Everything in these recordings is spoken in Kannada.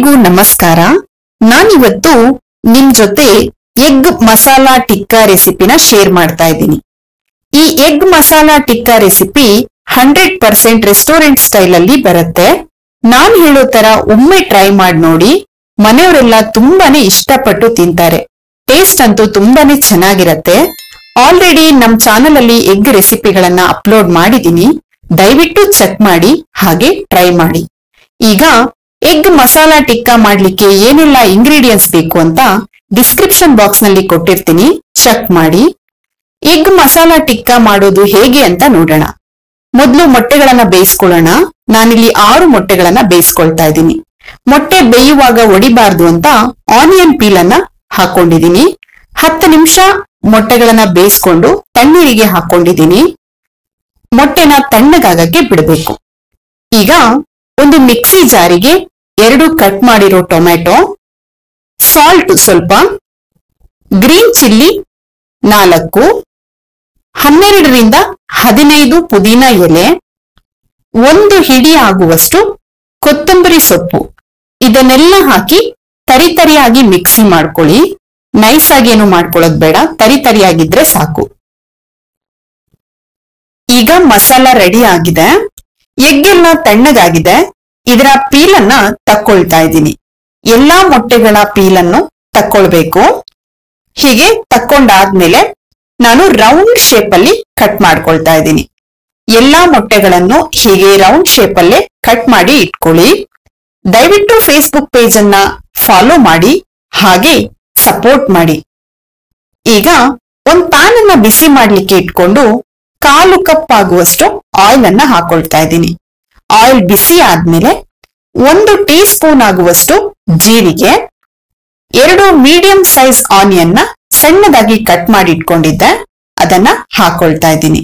ಎಲ್ಲರಿಗೂ ನಮಸ್ಕಾರ. ನಾನಿವತ್ತು ನಿಮ್ ಜೊತೆ ಎಗ್ ಮಸಾಲಾ ಟಿಕ್ಕಾ ರೆಸಿಪಿನ ಶೇರ್ ಮಾಡ್ತಾ ಇದ್ದೀನಿ. ಈ egg masala tikka recipe 100% restaurant style ಅಲ್ಲಿ ಬರುತ್ತೆ. ನಾನ್ ಹೇಳೋ ತರ ಒಮ್ಮೆ ಟ್ರೈ ಮಾಡಿ ನೋಡಿ. ಮನೆಯವರೆಲ್ಲ ತುಂಬಾನೇ ಇಷ್ಟಪಟ್ಟು ತಿಂತಾರೆ. ಟೇಸ್ಟ್ ಅಂತೂ ತುಂಬಾನೇ ಚೆನ್ನಾಗಿರತ್ತೆ. ಆಲ್ರೆಡಿ ನಮ್ ಚಾನೆಲ್ ಅಲ್ಲಿ ಎಗ್ ರೆಸಿಪಿಗಳನ್ನ ಅಪ್ಲೋಡ್ ಮಾಡಿದೀನಿ. ದಯವಿಟ್ಟು ಚೆಕ್ ಮಾಡಿ, ಹಾಗೆ ಟ್ರೈ ಮಾಡಿ. ಈಗ ಎಗ್ ಮಸಾಲಾ ಟಿಕ್ಕಾ ಮಾಡ್ಲಿಕ್ಕೆ ಏನೆಲ್ಲ ಇಂಗ್ರೀಡಿಯೆಂಟ್ಸ್ ಬೇಕು ಅಂತ ಡಿಸ್ಕ್ರಿಪ್ಷನ್ ಬಾಕ್ಸ್ ನಲ್ಲಿ ಕೊಟ್ಟಿರ್ತೀನಿ, ಚೆಕ್ ಮಾಡಿ. ಎಗ್ ಮಸಾಲಾ ಟಿಕ್ಕಾ ಮಾಡೋದು ಹೇಗೆ ಅಂತ ನೋಡೋಣ. ಮೊದಲು ಮೊಟ್ಟೆಗಳನ್ನ ಬೇಯಿಸ್ಕೊಳ್ಳೋಣ. ನಾನಿಲ್ಲಿ 6 ಮೊಟ್ಟೆಗಳನ್ನ ಬೇಯಿಸ್ಕೊಳ್ತಾ ಇದ್ದೀನಿ. ಮೊಟ್ಟೆ ಬೇಯುವಾಗ ಒಡಿಬಾರ್ದು ಅಂತ ಆನಿಯನ್ ಪೀಲ್ ಅನ್ನ ಹಾಕೊಂಡಿದೀನಿ. 10 ನಿಮಿಷ ಮೊಟ್ಟೆಗಳನ್ನ ಬೇಯಿಸ್ಕೊಂಡು ತಣ್ಣೀರಿಗೆ ಹಾಕೊಂಡಿದೀನಿ. ಮೊಟ್ಟೆನ ತಣ್ಣಗಾಗಕ್ಕೆ ಬಿಡಬೇಕು. ಈಗ ಒಂದು ಮಿಕ್ಸಿ ಜಾರಿಗೆ 2 ಕಟ್ ಮಾಡಿರೋ ಟೊಮೆಟೊ, ಸಾಲ್ಟ್ ಸ್ವಲ್ಪ, ಗ್ರೀನ್ ಚಿಲ್ಲಿ 4, 12ರಿಂದ 15 ಪುದೀನ ಎಲೆ, 1 ಹಿಡಿ ಆಗುವಷ್ಟು ಕೊತ್ತಂಬರಿ ಸೊಪ್ಪು, ಇದನ್ನೆಲ್ಲ ಹಾಕಿ ತರಿತರಿಯಾಗಿ ಮಿಕ್ಸಿ ಮಾಡ್ಕೊಳ್ಳಿ. ನೈಸ್ ಆಗಿ ಏನು ಮಾಡ್ಕೊಳ್ಳೋದು ಬೇಡ, ತರಿತರಿಯಾಗಿದ್ರೆ ಸಾಕು. ಈಗ ಮಸಾಲಾ ರೆಡಿ ಆಗಿದೆ. ಎಗ್ ಎಲ್ಲ ತಣ್ಣಗಾಗಿದೆ. ಇದರ ಪೀಲನ್ನ ತಕ್ಕೊಳ್ತಾ ಇದ್ದೀನಿ. ಎಲ್ಲಾ ಮೊಟ್ಟೆಗಳ ಪೀಲನ್ನು ತಕ್ಕೊಳ್ಬೇಕು. ಹೀಗೆ ತಕ್ಕೊಂಡಾದ್ಮೇಲೆ ನಾನು ರೌಂಡ್ ಶೇಪ್ ಅಲ್ಲಿ ಕಟ್ ಮಾಡ್ಕೊಳ್ತಾ ಇದ್ದೀನಿ. ಎಲ್ಲಾ ಮೊಟ್ಟೆಗಳನ್ನು ಹೀಗೆ ರೌಂಡ್ ಶೇಪ್ ಅಲ್ಲೇ ಕಟ್ ಮಾಡಿ ಇಟ್ಕೊಳ್ಳಿ. ದಯವಿಟ್ಟು ಫೇಸ್ಬುಕ್ ಪೇಜ್ ಅನ್ನ ಫಾಲೋ ಮಾಡಿ, ಹಾಗೆ ಸಪೋರ್ಟ್ ಮಾಡಿ. ಈಗ ಒಂದ್ ಪ್ಯಾನ್ ಅನ್ನ ಬಿಸಿ ಮಾಡ್ಲಿಕ್ಕೆ ಇಟ್ಕೊಂಡು 1/4 ಕಪ್ ಆಗುವಷ್ಟು ಆಯಿಲ್ ಅನ್ನ ಹಾಕೊಳ್ತಾ ಇದ್ದೀನಿ. ಆಯಿಲ್ ಬಿಸಿ ಆದ್ಮೇಲೆ 1 ಟೀ ಸ್ಪೂನ್ ಆಗುವಷ್ಟು ಜೀರಿಗೆ, 2 ಮೀಡಿಯಂ ಸೈಜ್ ಆನಿಯನ್ ನ ಸಣ್ಣದಾಗಿ ಕಟ್ ಮಾಡಿ ಇಟ್ಕೊಂಡಿದ್ದೆ, ಅದನ್ನ ಹಾಕೊಳ್ತಾ ಇದ್ದೀನಿ.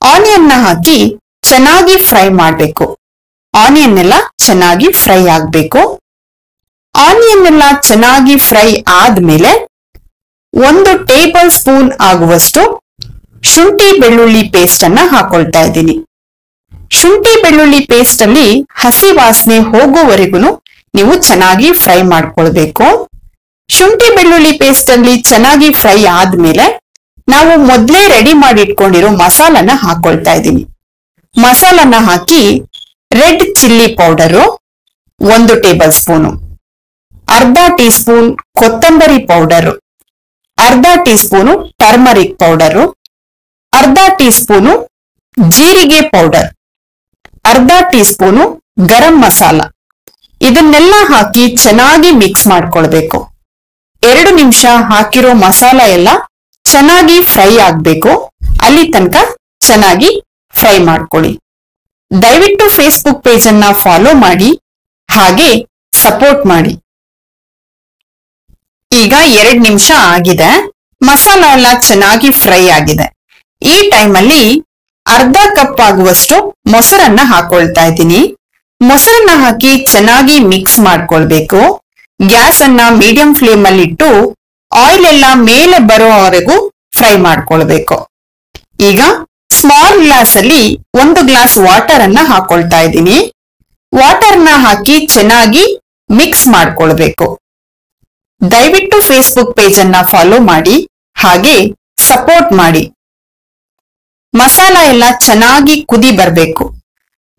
ಆನಿಯನ್ ನ ಹಾಕಿ ಚೆನ್ನಾಗಿ ಫ್ರೈ ಮಾಡ್ಬೇಕು. ಆನಿಯನ್ ಎಲ್ಲ ಚೆನ್ನಾಗಿ ಫ್ರೈ ಆಗ್ಬೇಕು. ಆನಿಯನ್ ಎಲ್ಲ ಚೆನ್ನಾಗಿ ಫ್ರೈ ಆದ್ಮೇಲೆ 1 ಟೇಬಲ್ ಸ್ಪೂನ್ ಆಗುವಷ್ಟು ಶುಂಠಿ ಬೆಳ್ಳುಳ್ಳಿ ಪೇಸ್ಟ್ ಅನ್ನ ಹಾಕೊಳ್ತಾ ಇದ್ದೀನಿ. ಶುಂಠಿ ಬೆಳ್ಳುಳ್ಳಿ ಪೇಸ್ಟ್ ಅಲ್ಲಿ ಹಸಿ ವಾಸನೆ ಹೋಗೋವರೆಗೂ ನೀವು ಚೆನ್ನಾಗಿ ಫ್ರೈ ಮಾಡ್ಕೊಳ್ಬೇಕು. ಶುಂಠಿ ಬೆಳ್ಳುಳ್ಳಿ ಪೇಸ್ಟ್ ಅಲ್ಲಿ ಚೆನ್ನಾಗಿ ಫ್ರೈ ಆದ್ಮೇಲೆ ನಾವು ಮೊದಲೇ ರೆಡಿ ಮಾಡಿ ಇಟ್ಕೊಂಡಿರೋ ಮಸಾಲನ ಹಾಕೊಳ್ತಾ ಇದ್ದೀನಿ. ಮಸಾಲನ ಹಾಕಿ red chilli powder 1 tablespoon, ಅರ್ಧ ಟೀ ಸ್ಪೂನ್ ಕೊತ್ತಂಬರಿ ಪೌಡರು, ಅರ್ಧ ಟೀ ಸ್ಪೂನು ಟರ್ಮರಿಕ್ ಪೌಡರು, ಅರ್ಧ ಟೀ ಸ್ಪೂನು ಜೀರಿಗೆ ಪೌಡರ್, ಅರ್ಧ ಟೀ ಸ್ಪೂನು ಗರಂ ಮಸಾಲ, ಇದನ್ನೆಲ್ಲ ಹಾಕಿ ಚೆನ್ನಾಗಿ ಮಿಕ್ಸ್ ಮಾಡ್ಕೊಳ್ಬೇಕು. 2 ನಿಮಿಷ ಹಾಕಿರೋ ಮಸಾಲ ಎಲ್ಲ ಚೆನ್ನಾಗಿ ಫ್ರೈ ಆಗ್ಬೇಕು. ಅಲ್ಲಿ ತನಕ ಚೆನ್ನಾಗಿ ಫ್ರೈ ಮಾಡ್ಕೊಳ್ಳಿ. ದಯವಿಟ್ಟು ಫೇಸ್ಬುಕ್ ಪೇಜ್ ಅನ್ನ ಫಾಲೋ ಮಾಡಿ, ಹಾಗೆ ಸಪೋರ್ಟ್ ಮಾಡಿ. ಈಗ 2 ನಿಮಿಷ ಆಗಿದೆ. ಮಸಾಲ ಎಲ್ಲ ಚೆನ್ನಾಗಿ ಫ್ರೈ ಆಗಿದೆ. ಈ ಟೈಮಲ್ಲಿ ಅರ್ಧ ಕಪ್ ಆಗುವಷ್ಟು ಮೊಸರನ್ನ ಹಾಕೊಳ್ತಾ ಇದ್ದೀನಿ. ಮೊಸರನ್ನ ಹಾಕಿ ಚೆನ್ನಾಗಿ ಮಿಕ್ಸ್ ಮಾಡ್ಕೊಳ್ಬೇಕು. ಗ್ಯಾಸ್ ಅನ್ನ ಮೀಡಿಯಂ ಫ್ಲೇಮ್ ಅಲ್ಲಿ ಇಟ್ಟು ಆಯಿಲ್ ಎಲ್ಲ ಮೇಲೆ ಬರೋವರೆಗೂ ಫ್ರೈ ಮಾಡ್ಕೊಳ್ಬೇಕು. ಈಗ ಸ್ಮಾಲ್ ಗ್ಲಾಸ್ ಅಲ್ಲಿ 1 ಗ್ಲಾಸ್ ವಾಟರ್ ಅನ್ನ ಹಾಕೊಳ್ತಾ ಇದ್ದೀನಿ. ವಾಟರ್ನ ಹಾಕಿ ಚೆನ್ನಾಗಿ ಮಿಕ್ಸ್ ಮಾಡ್ಕೊಳ್ಬೇಕು. ದಯವಿಟ್ಟು ಫೇಸ್ಬುಕ್ ಪೇಜ್ ಅನ್ನ ಫಾಲೋ ಮಾಡಿ, ಹಾಗೆ ಸಪೋರ್ಟ್ ಮಾಡಿ. ಮಸಾಲ ಎಲ್ಲ ಚೆನ್ನಾಗಿ ಕುದಿ ಬರ್ಬೇಕು.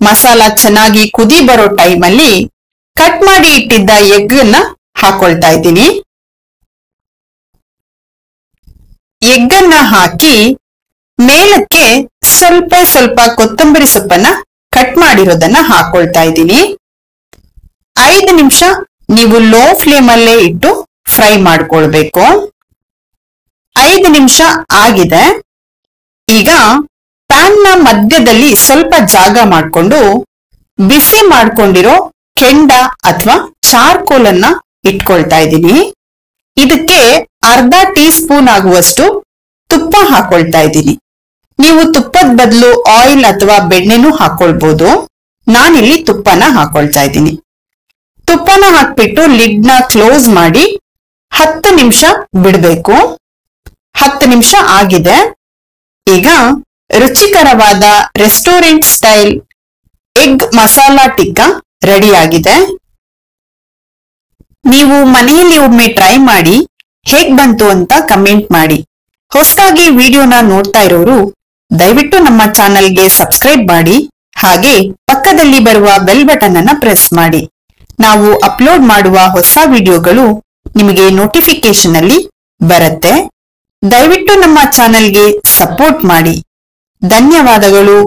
ಮಸಾಲ ಚೆನ್ನಾಗಿ ಕುದಿ ಬರೋ ಟೈಮಲ್ಲಿ ಕಟ್ ಮಾಡಿ ಇಟ್ಟಿದ್ದ ಎಗ್ ಅನ್ನ ಹಾಕೊಳ್ತಾ ಇದ್ದೀನಿ. ಎಗ್ ಅನ್ನ ಹಾಕಿ ಮೇಲಕ್ಕೆ ಸ್ವಲ್ಪ ಸ್ವಲ್ಪ ಕೊತ್ತಂಬರಿ ಸೊಪ್ಪನ್ನ ಕಟ್ ಮಾಡಿರೋದನ್ನ ಹಾಕೊಳ್ತಾ ಇದ್ದೀನಿ. 5 ನಿಮಿಷ ನೀವು ಲೋ ಫ್ಲೇಮ್ ಅಲ್ಲೇ ಇಟ್ಟು ಫ್ರೈ ಮಾಡ್ಕೊಳ್ಬೇಕು. 5 ನಿಮಿಷ ಆಗಿದೆ. ಈಗ ಪ್ಯಾನ್ ನ ಮಧ್ಯದಲ್ಲಿ ಸ್ವಲ್ಪ ಜಾಗ ಮಾಡ್ಕೊಂಡು ಬಿಸಿ ಮಾಡ್ಕೊಂಡಿರೋ ಕೆಂಡ ಅಥವಾ ಚಾರ್ಕೋಲ್ ಅನ್ನ ಇಟ್ಕೊಳ್ತಾ ಇದ್ದೀನಿ. ಇದಕ್ಕೆ ಅರ್ಧ ಟೀ ಸ್ಪೂನ್ ಆಗುವಷ್ಟು ತುಪ್ಪ ಹಾಕೊಳ್ತಾ ಇದ್ದೀನಿ. ನೀವು ತುಪ್ಪದ ಬದಲು ಆಯಿಲ್ ಅಥವಾ ಬೆಣ್ಣೆನೂ ಹಾಕೊಳ್ಬಹುದು. ನಾನಿಲ್ಲಿ ತುಪ್ಪನ ಹಾಕೊಳ್ತಾ ಇದ್ದೀನಿ. ತುಪ್ಪನ ಹಾಕ್ಬಿಟ್ಟು ಲಿಡ್ ನ ಕ್ಲೋಸ್ ಮಾಡಿ 10 ನಿಮಿಷ ಬಿಡಬೇಕು. 10 ನಿಮಿಷ ಆಗಿದೆ. ಈಗ ರುಚಿಕರವಾದ restaurant style egg masala tikka ready ಆಗಿದೆ. ನೀವು ಮನೆಯಲ್ಲಿ ಒಮ್ಮೆ ಟ್ರೈ ಮಾಡಿ ಹೇಗ್ ಬಂತು ಅಂತ ಕಮೆಂಟ್ ಮಾಡಿ. ಹೊಸದಾಗಿ ವಿಡಿಯೋನ ನೋಡ್ತಾ ಇರೋರು ದಯವಿಟ್ಟು ನಮ್ಮ ಚಾನೆಲ್ಗೆ ಸಬ್ಸ್ಕ್ರೈಬ್ ಮಾಡಿ, ಹಾಗೆ ಪಕ್ಕದಲ್ಲಿ ಬರುವ ಬೆಲ್ ಬಟನ್ ಅನ್ನ ಪ್ರೆಸ್ ಮಾಡಿ. ನಾವು ಅಪ್ಲೋಡ್ ಮಾಡುವ ಹೊಸ ವಿಡಿಯೋಗಳು ನಿಮಗೆ ನೋಟಿಫಿಕೇಶನ್ ಅಲ್ಲಿ ಬರುತ್ತೆ. ದಯವಿಟ್ಟು ನಮ್ಮ ಚಾನೆಲ್ಗೆ ಸಪೋರ್ಟ್ ಮಾಡಿ. ಧನ್ಯವಾದಗಳು.